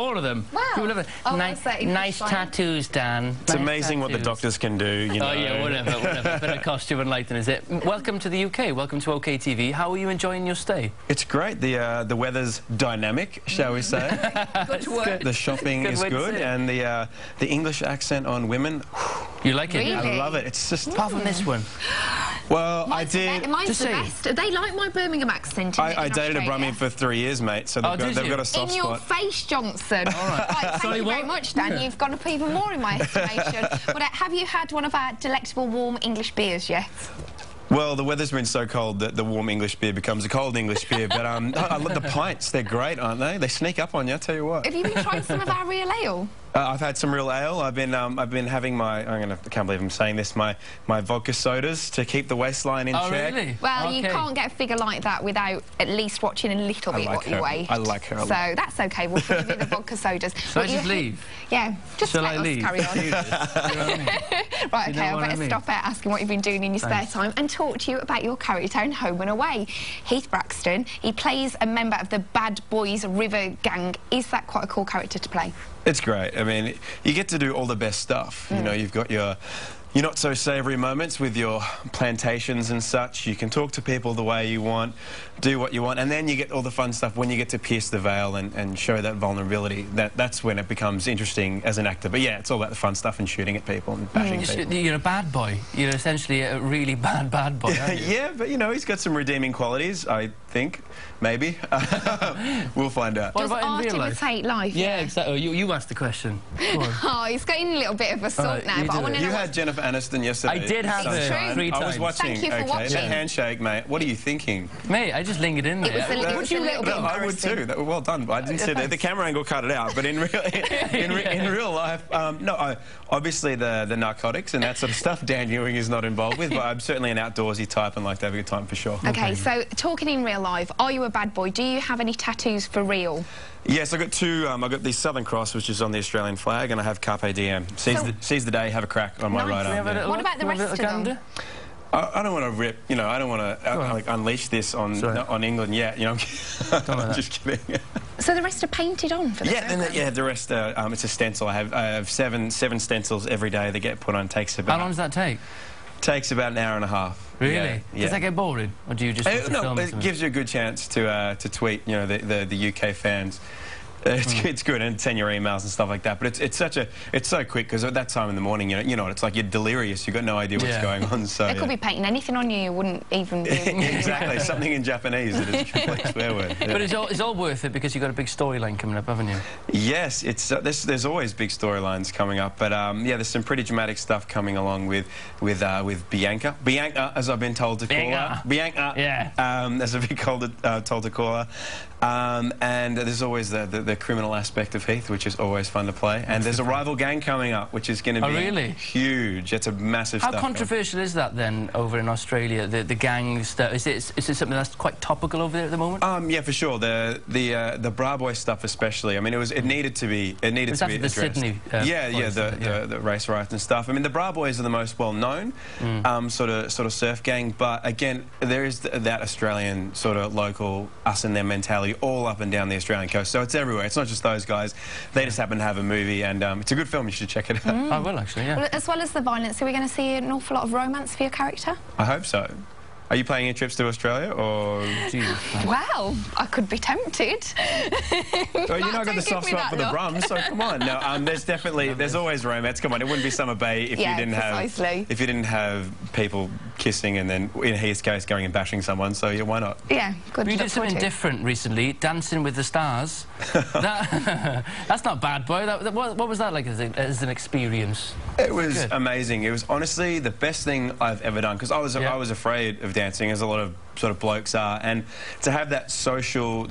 All of them. Wow. Nice tattoos, Dan. It's amazing what the doctors can do, you know. Oh, yeah, whatever. Bit of costume and lighting, is it? Welcome to the UK. Welcome to OK TV. How are you enjoying your stay? It's great. The weather's dynamic, shall we say. Good work. The shopping is good, and the English accent on women. You like it? Really? I love it. It's just... Apart from this one. Well, Mine's the best. They like my Birmingham accent. I dated a Brummie for 3 years, mate, so they've got a soft spot. In your face, Johnson. All right. Thank you very much, Dan. You've gone up even more in my estimation. But have you had one of our delectable warm English beers yet? Well, the weather's been so cold that the warm English beer becomes a cold English beer. But I love the pints. They're great, aren't they? They sneak up on you, I tell you what. Have you been trying some of our real ale? I've had some real ale. I've been having my... I can't believe I'm saying this. My vodka sodas to keep the waistline in check. Oh, really? Well, you can't get a figure like that without at least watching a little bit what you weigh. I like her. So that's okay. We'll forgive you the vodka sodas. Shall I just leave? Yeah, just Shall let I us leave? carry on. You know what I mean? Right, okay, I better stop out asking what you've been doing in your spare time and talk to you about your character in Home and Away. Heath Braxton, he plays a member of the Bad Boys River Gang. Is that quite a cool character to play? It's great. I mean, you get to do all the best stuff. You know, you've got your not so savoury moments with your plantations and such. You can talk to people the way you want, do what you want, and then you get all the fun stuff when you get to pierce the veil and show that vulnerability. That's when it becomes interesting as an actor. But yeah, it's all about the fun stuff and shooting at people and bashing people. You're a bad boy. You're essentially a really bad boy, aren't you? Yeah, but you know, he's got some redeeming qualities, I think. Maybe. We'll find out. What about in real life? Does art imitate life? Yeah, exactly. You asked the question. Oh, he's getting a little bit of a salt now, but I want to know... You had Jennifer Aniston yesterday. I did have her 3 times. I was watching. Thank you for watching. That handshake, mate. What are you thinking? Mate, I just lingered in there. It was a little bit I would too. Well done. I didn't see the camera angle cut it out, but in real life, no. Obviously the narcotics and that sort of stuff, Dan Ewing is not involved with, but I'm certainly an outdoorsy type and like to have a good time for sure. Okay, so talking in real life, are you a bad boy? Do you have any tattoos for real? Yes, I've got two. I've got the Southern Cross, which is on the Australian flag, and I have Carpe Diem. Seize the day, have a crack on my right arm. What about the rest of them? I don't want to rip, you know, I don't want to unleash this on England yet, you know. I'm just kidding. So the rest are painted on for the the rest it's a stencil. I have seven stencils every day that get put on. Takes about... How long does that take? Takes about an hour and a half. Really? Yeah. Does that get boring, or do you just no, it gives you a good chance to tweet, you know, the UK fans. It's good, and send your emails and stuff like that. But it's so quick because at that time in the morning, you know, it's like you're delirious. You've got no idea what's going on. So they could be painting anything on you. You wouldn't even. Exactly, something in Japanese that is a complete swear word. Yeah. But it's all worth it because you've got a big storyline coming up, haven't you? Yes, it's there's always big storylines coming up. But yeah, there's some pretty dramatic stuff coming along with Bianca. Bianca, as I've been told to call her. Bianca. Yeah. As I've been told to call her. And there's always the criminal aspect of Heath, which is always fun to play. And there's a rival gang coming up, which is going to be huge. It's a massive stuff. How controversial is that then over in Australia? The gang stuff. Is it something that's quite topical over there at the moment? Yeah, for sure. The Bra Boy stuff, especially. I mean, it needed to be addressed. The Sydney. The race riots and stuff. I mean, the Bra Boys are the most well-known sort of surf gang, but again, there is that Australian sort of local us and them mentality all up and down the Australian coast. So it's everywhere. It's not just those guys. They just happen to have a movie, and it's a good film. You should check it out. I will, actually, yeah. Well, as well as the violence, are we going to see an awful lot of romance for your character? I hope so. Are you planning any trips to Australia, or...? Well, I could be tempted. Well, you know, I've got the soft spot for the Brums, so come on. No, there's always romance. Come on, it wouldn't be Summer Bay if you didn't have people kissing and then, in his case, going and bashing someone. So yeah, why not? Yeah, good. You did something different recently, Dancing with the Stars. That's not bad, boy. What was that like as an experience? It was amazing. It was honestly the best thing I've ever done, because I was afraid of dancing, as a lot of sort of blokes are, and to have that social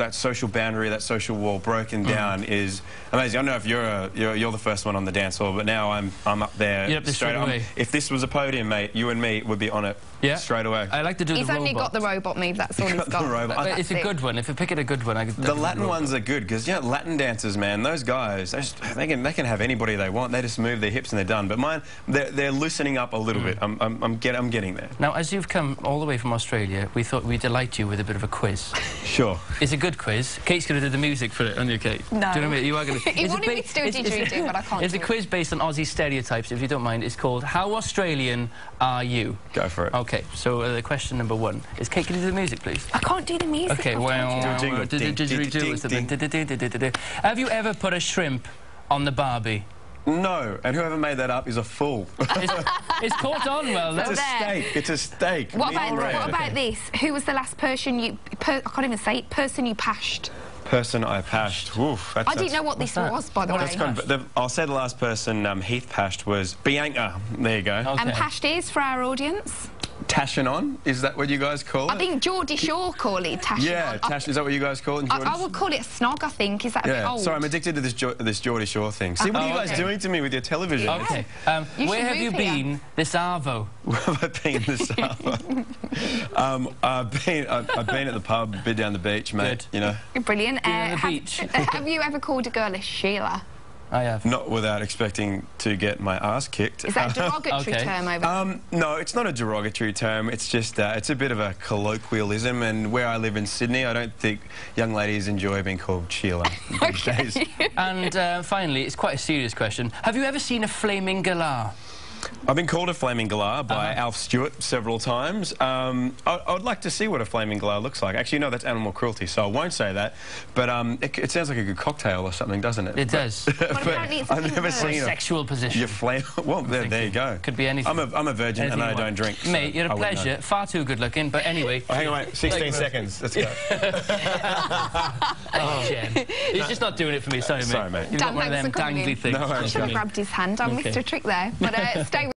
boundary, that social wall broken down is amazing. I don't know if you're the first one on the dance floor, but now I'm up there straight away. If this was a podium, mate, you and me would be on it straight away. I like to do the robot. He's only got the robot move. That's all he's got. It's a good one. If you pick it a good one, the Latin ones are good, because Latin dancers, man, those guys, they can have anybody they want. They just move their hips and they're done. But mine, they're loosening up a little bit. I'm getting there. Now, as you've come all the way from Australia, we thought we'd delight you with a bit of a quiz. Sure. It's a good quiz. Kate's going to do the music for it, aren't you, Kate? No. Do you know what I mean? You are going to... He wanted me to do a didgeridoo, but I can't. It's a quiz based on Aussie stereotypes, if you don't mind. It's called How Australian Are You? Go for it. OK, so the question number 1 is, Kate, can you do the music, please? I can't do the music. OK, well... Have you ever put a shrimp on the Barbie? No, and whoever made that up is a fool. It's caught on well, though. It's a steak. It's a steak. What about this? Who was the last person you... I can't even say it. Person you pashed. Person I pashed. Oof, I didn't know what this was, by the way. I'll say the last person Heath pashed was Bianca. There you go. Okay. And pashed is, for our audience? Tashing on? Is that what you guys call it? I think Geordie Shore call it tashing on. Yeah, is that what you guys call it? I would call it a snog, I think. Is that a bit old? Sorry, I'm addicted to this Geordie Shore thing. See, what are you guys doing to me with your television? OK. Where have you been this arvo? Where have I been this arvo? I've been at the pub, a bit down the beach, mate. Good. You know. Brilliant. On the beach. Have you ever called a girl a Sheila? I have. Not without expecting to get my ass kicked. Is that a derogatory term over there? No, it's not a derogatory term. It's just, it's a bit of a colloquialism, and where I live in Sydney, I don't think young ladies enjoy being called Sheila these days. And finally, it's quite a serious question. Have you ever seen a flaming galah? I've been called a flaming galah by Alf Stewart several times. I'd like to see what a flaming galah looks like. Actually, no, that's animal cruelty, so I won't say that. But it sounds like a good cocktail or something, doesn't it? It does. But I've never seen a sexual position. Well, there you go. Could be anything. I'm a virgin anything and I don't drink. So mate, you're a pleasure. Far too good looking, but anyway. Oh, hang on, wait. 16 seconds. Let's go. Oh, Jen. He's just not doing it for me. Sorry, mate. Sorry, mate. You've got one of them dangly things. No, I should have grabbed his hand. I missed a trick there. But stay with